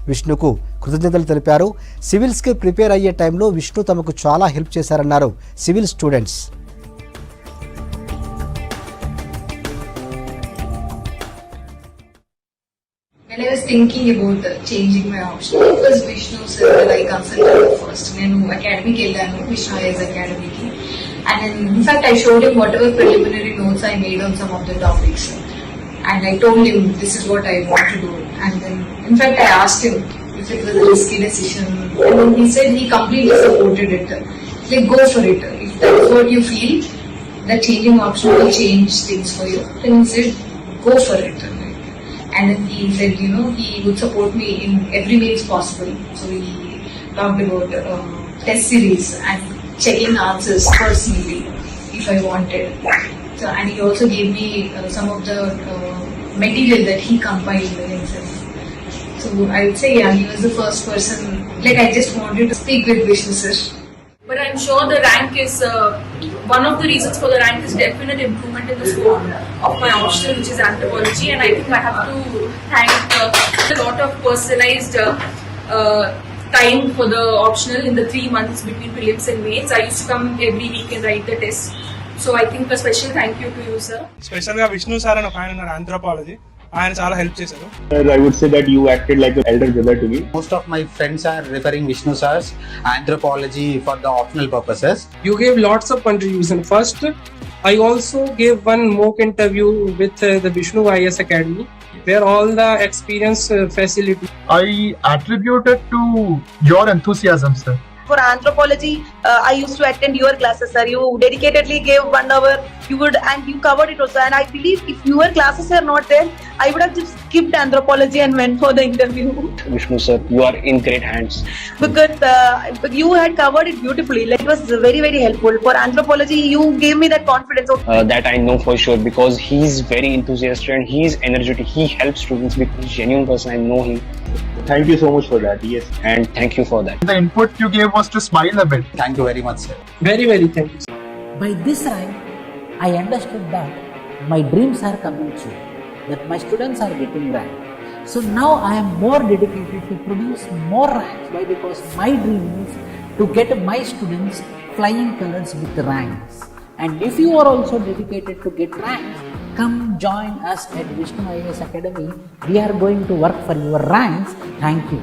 విష్ణుకు కృతజ్ఞతలు తెలిపారు. సివిల్స్కి ప్రిపేర్ అయ్యే టైంలో విష్ణు తమకు చాలా హెల్ప్ చేశారన్నారు civil students. When I was thinking about changing my option, it was Vishnu sir that I consulted first. Nenu academic ellanu, Vishnu IAS academy ki, and then, in fact I showed him whatever preliminary notes I made on some of the topics, and I told him this is what I want to do. And then, in fact, I asked him if it was a risky decision, and then he said he completely supported it. Like, go for it. If that is what you feel, that changing option will change things for you, then he said go for it. And then he said, he would support me in every way possible. So he talked about test series and checking answers personally if I wanted. So, and he also gave me some of the material that he compiled himself. So I would say, yeah, he was the first person. Like, I just wanted to speak with Vishnu sir. But I'm sure the rank is, one of the reasons for the rank is definite improvement in the score of my optional, which is anthropology, and I think I have to thank a lot of personalized time for the optional in the 3 months between prelims and mains. I used to come every week and write the test. So I think a special thank you to you, sir. Special ga Vishnu sir and a anthropology. ఆయన చాలా help చేశారు. I would say that you acted like an elder brother to me. Most of my friends are referring Vishnu sir's anthropology for the optional purposes. You gave lots of contribution. First, I also gave one mock interview with the Vishnu IAS Academy, where all the experience facility. I attribute it to your enthusiasm, sir. For anthropology, I used to attend your classes, sir. You dedicatedly gave 1 hour. And you covered it also. And I believe if your classes are not there, I would have just skipped anthropology and went for the interview. Vishnu sir, you are in great hands. Because you had covered it beautifully. Like, it was very, very helpful. For anthropology, you gave me that confidence. That I know for sure because he's very enthusiastic and he's energetic. He helps students because he's a genuine person. I know him. Thank you so much for that. Yes, and thank you for that. The input you gave was to smile a bit. Thank you very much, sir. Very, very thank you. By this rank, I understood that my dreams are coming true, that my students are getting rank. So now I am more dedicated to produce more ranks. Why? Because my dream is to get my students flying colors with ranks. And if you are also dedicated to get ranks, come join us at Vishnu IAS Academy. We are going to work for your ranks. Thank you.